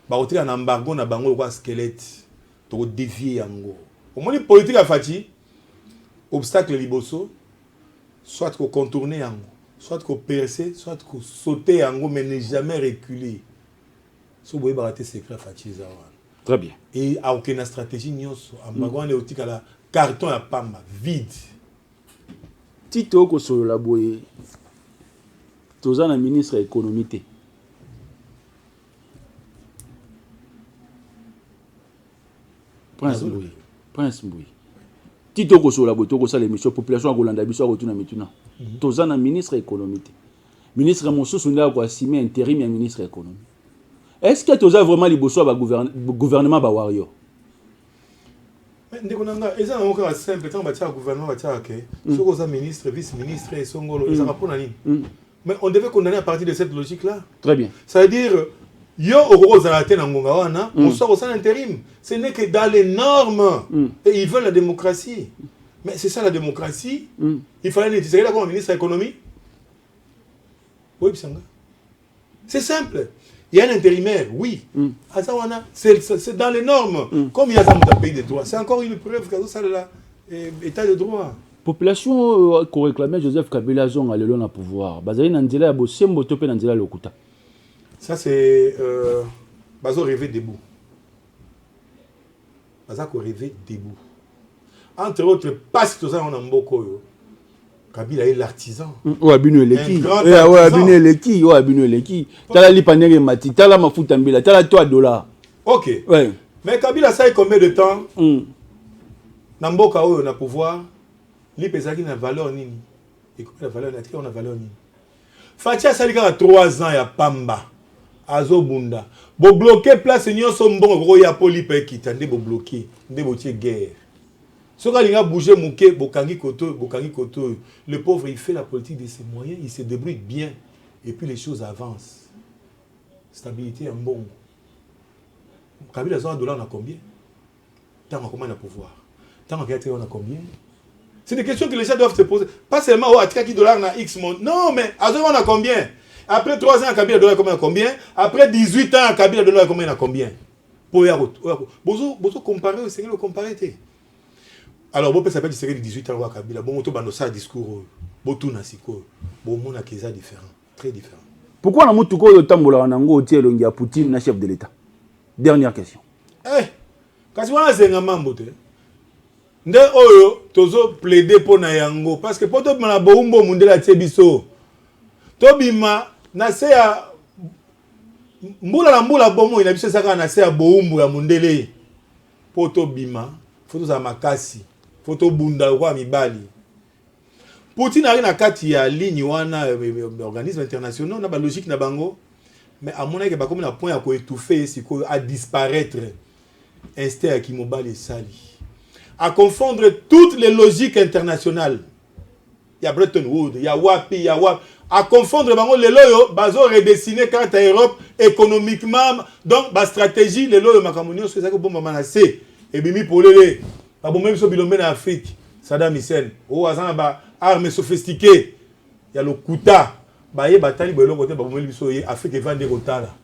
ba otika na embargo na bango ko squelette to dévier yango au moins politique ya fati obstacle liboso soit ko contourner yango soit ko percer soit ko sauter yango mais ne jamais reculer so boye barater secret fati za wana. Très bien. Et à aucune stratégie nyonso embargo on est la carton à pamba vide. Tito ko solo la boye. Tozana ministre économie. Prince Mbouy. Tito ko solo la boye to ko sala émission population Golanda biso ko tuna mituna. Tozana ministre économie. Ministre Monsoso nda ko assumer intérim ya ministre économie. Est-ce que tu as vraiment les besoins du gouvernement Bawario? Mais ndeko ils ont encore simple tant batia gouvernement batia que ceux qui sont ministres, vice-ministres et songolo ils ont pas nani. Mais on devait condamner à partir de cette logique là. Très bien. Ça veut dire yo oko zalate na ngonga wana, on sort au sein intérim. Ce n'est que dans les normes et ils veulent la démocratie. Mais c'est ça la démocratie. Il fallait les dire comme ministre de l'économie. Oui, c'est simple. Il y a un intérimaire, oui. C'est dans les normes. Comme il y a un pays de droit. C'est encore une preuve que ça est l'état de droit. Population qui réclamait Joseph Kabila Zong à l'élan à pouvoir. Bazali Nandela Bosembo Topé Nandela Lokuta. Ça c'est Bazo rêver debout. Bazo rêver debout. Entre autres, pas si tout ça on a beaucoup. Kabila est l'artisan. Ouais, Abinu Eleki. Ouais, Abinu Eleki. Ouais, Abinu Eleki. Tala lipanere mati, tala mafuta mbila, tala toi $. Ok. Ouais. Mais Kabila ça est combien de temps? Namboka oyo na pouvoir, li pesaki na valeur nini? Et la valeur on a valeur nini? Fatia salika a 3 ans ya pamba. Azo bunda. Bo bloquer place nyonso mbongo ko ya poli pe kitande bo bloquer, nde botie guerre. Ce qui a bougé, Bokangi Koto, le pauvre, il fait la politique de ses moyens, il se débrouille bien. Et puis les choses avancent. Stabilité en bon. Kabila $100 on a combien? Tant qu'on a pouvoir. Tant qu'on a combien? C'est des questions que les gens doivent se poser. Pas seulement, oh, à $30 na X monde. Non, mais à on a combien? Après 3 ans, Kabila $, combien? Après 18 ans, Kabila $, combien? Pour Bozo comparer, c'est le comparer. Alors, bon, ça peut être 18 ans à Kabila. Bon, moto bando ça discours. Bon, tout na siko. Bon, mon a différent, très différent. Pourquoi na mutu ko yo tambola nango otie longi ya Poutine na chef de l'État? Dernière question. Kasi wana zenga mambo te. Nde oyo tozo plaider pour na yango parce que pour to na boumbo mundela tie biso. To bima na se ya mbula bomo ina biso saka na se ya boumbo ya mundele. Po to bima, foto za makasi, foto bunda kwa mibali. Poutine a na kati ya ligne wana organisme international na ba logique na bango. Mais à mon avis, il y a un point à étouffer, à disparaître. Instinct qui mobile et sali. À confondre toutes les logiques internationales. Il y a Bretton Woods, il y a WAPI, il y a WAP. À confondre les loyaux, bazo redessiner carte à Europe économiquement. Donc, la stratégie, les loyaux, makamounio, c'est ça que bon maman a c'est. Et bimi pour les. Pas bon même sur bilomé en Afrique. Saddam Hussein. Oh, azan ba armes sophistiquées. Il y a le Kouta. Baye bataille de l'autre côté, bah vous voyez, Afrique est vendée au Tala.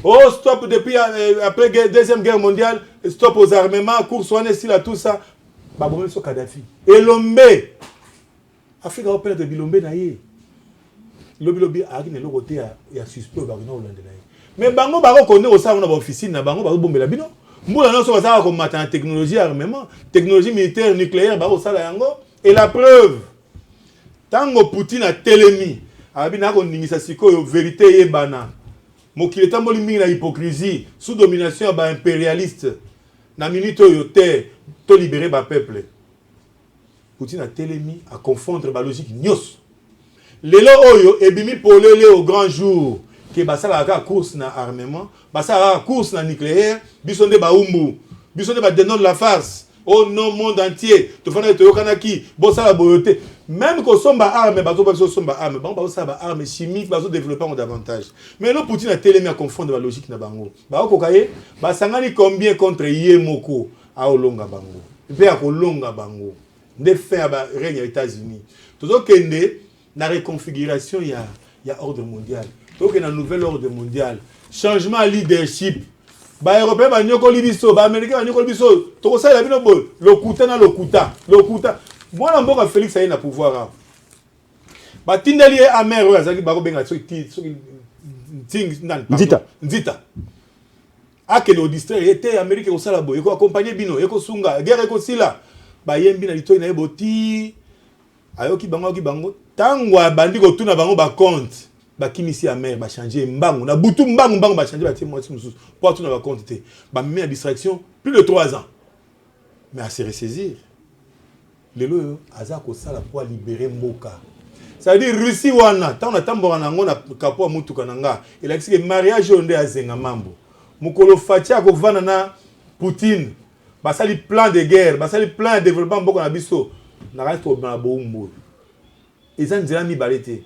Oh, stop depuis après deuxième guerre mondiale, stop aux armements, course on est là tout ça. Bah vous voyez Kadhafi. Et Lombe, Afrique a peur de Bilombe naïe. Lobby a gagné l'autre côté, il y a suspect au Bagno Hollande naïe. Mais bango bango connaît au sein on a officine na bango bango bombe la bino. Mboula non so ça comme matin technologie armement, technologie militaire nucléaire bango ça la yango. Et la preuve, tango Poutine a télémi. Abina ko ningisa sikoyo vérité yebana. Mokile tamboli mingi na hypocrisie sous domination ba impérialiste. Na minute yo te to libérer ba peuple. Poutine a télémi à confondre ba logique nyos. Lelo oyo ebimi polele au grand jour que basala ka course na armement, basala course na nucléaire, bisonde ba umbu, bisonde ba dénonce la farce. Au nom monde entier, tu fais un Kanaki, bossa la boyoté. Même quand on a armes, armes, armes chimiques, on développe davantage. Mais le Poutine a tellement à confondre la logique na bango. Ba okaye, ba sangani combien contre Yemoko à Olonga bango. Et puis à Olonga bango. De faire ba règne aux États-Unis. Toujours kende na reconfiguration il y a ordre mondial. Donc na nouvel ordre mondial, changement de leadership. Ba européen ba nyoko libiso, ba américain ba nyoko libiso. To ça la bino bol, le kuta. Moi mboka Félix a na pouvoir. Ba tindeli amer wa zaki ba ko benga so ting nan. Nzita. Ake no distraire était américain au sala boy, ko accompagner bino, eko sunga, guerre ko sila. Ba yembi na litoi na eboti. Ayoki bango. Tangwa bandi ko tuna bango ba compte. Ba kimisi amer ba changer mbangu na butu mbangu ba changer ba tie moitié mususu pour tout na ba compte ba met à distraction plus de 3 ans mais à se ressaisir lelo aza ko sala pour libérer mboka ça veut dire Russie wana tant na tambora nango na kapo mutuka nanga il a dit que mariage onde azenga mambo mukolo fatia ko vana na Poutine ba sali plan de guerre ba sali plan de développement mboka na biso na reste na bombo ils ont déjà mis balete.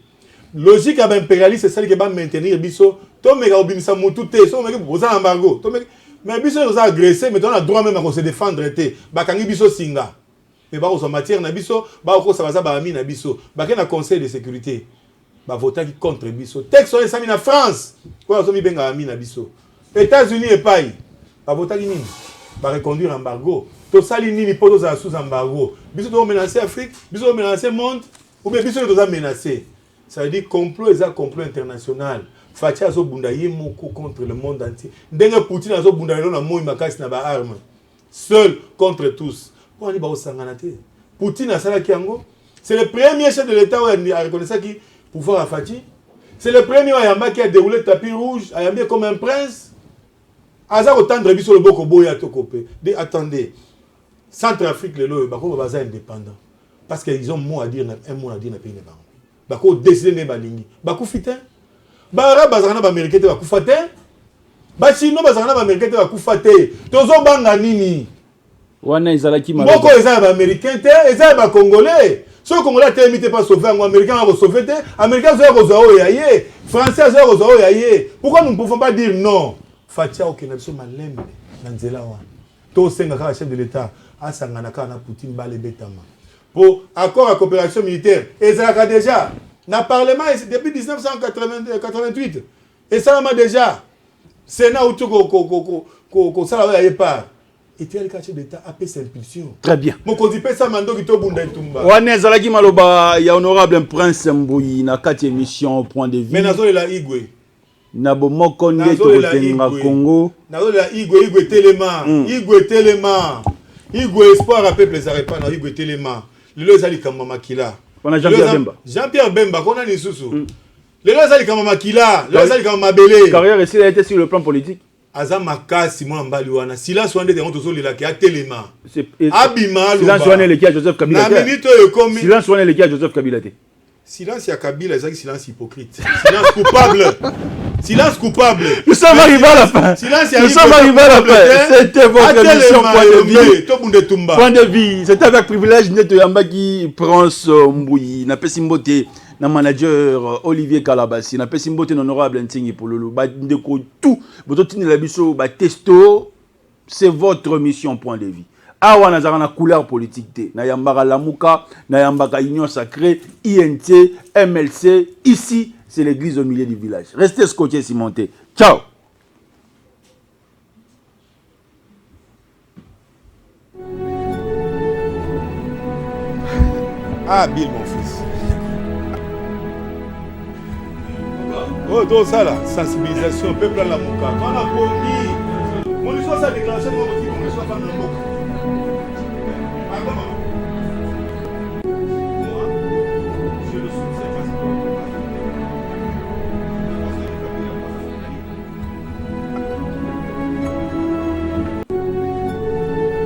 Logique à impérialiste, c'est celle qui va maintenir biso. Toi, mais au bimisa moutoute, so mais vous avez embargo. Mais biso nous a agressé, mais on a droit même à se défendre. Ba kangi biso singa. Mais ba en matière na biso, ba ko ça va ami na biso. Ba ken a conseil de sécurité. Ba voter qui contre biso. Texte on est na France. Quoi so mi benga ami na biso. États-Unis et pays. Ba voter ni ba reconduire embargo. To sali nini poto za sous embargo. Biso to menacer Afrique, biso menacer monde ou bien biso to menacer. Ça veut dire complot et un complot international. Fatia a bunda yemoko contre le monde entier. Dengue Poutine a bunda na moi makasi na ba arme. Seul contre tous. Pour aller ba osanganate. Poutine a sala kiango. C'est le premier chef de l'État qui a reconnu ça qui pouvoir à Fati. C'est le premier Ayamba qui a déroulé le tapis rouge, Ayamba comme un prince. Aza otendre biso le boko boya to kopé. Attendez. Centrafrique le lo ba ko baza indépendant. Parce qu'ils ont un mot à dire dans le pays de Bango. Bako décider ne balingi bako fitin bara bazana ba américain te bako fatin ba chino bazana ba américain te bako faté tozo banga nini wana izalaki malaba moko eza ba américain te eza ba congolais so congolais te mité pas sauver ngo américain va sauver te américain zo ko zo yaye français zo ko zo yaye pourquoi nous ne pouvons pas dire non fatia okena biso malembe na nzela wa to senga ka chef de l'état asangana ka na Poutine ba le betama. Pour accord à coopération militaire. Et ça a déjà. Dans le Parlement, depuis 1988. Et ça a déjà. Sénat ou tout qu'on ça là pas. était le quartier d'État a fait impulsion. Très bien. Mon codi pesa mando qui to bunda tumba. Wane zalaki maloba ya honorable prince Mbouyi na kati émission point de vue. Mais nazo la igwe. Na bomoko nde tokotenga Congo. Nazo la igwe telema. Igwe telema. Igwe espoir à peuple ça répand na igwe telema. Lelo ezali kama makila. Wana Jean-Pierre Bemba. Jean-Pierre Bemba kona ni susu. Lelo ezali kama makila, lelo ezali kama mabele. Carrière ici a été sur le plan politique. Aza makasi mwa mbali wana. Silence wande te onto solela ki atelema. Abima lo. Silence wane le ki a Joseph Kabila. Na minute yo komi. Silence wane le ki a Joseph Kabila te. Silence ya Kabila, c'est silence hypocrite. Silence coupable. Silence coupable. Nous sommes arrivés à la fin. Nous sommes arrivés à la fin. C'était votre émission Point de Vue. Point de Vue. C'était avec privilège Neto Yambaki, Prince Mbouyi, na Pesimbote, na manager Olivier Kalabassi, na Pesimbote honorable Ntingi Pololo. Ba ndeko tout. Bototini la biso ba testo. C'est votre mission Point de Vue. Awa nazara na couleur politique te. Na yambaka Lamuka, na yambaka Union Sacrée, INT, MLC. Ici, c'est l'église au milieu du village. Restez scotchés, cimentés. Ciao. Ah, Bill, mon fils. Oh, donc ça là, sensibilisation, peuple à la Mouka. Quand on a commis, on lui soit sa déclaration, on lui soit pas dans le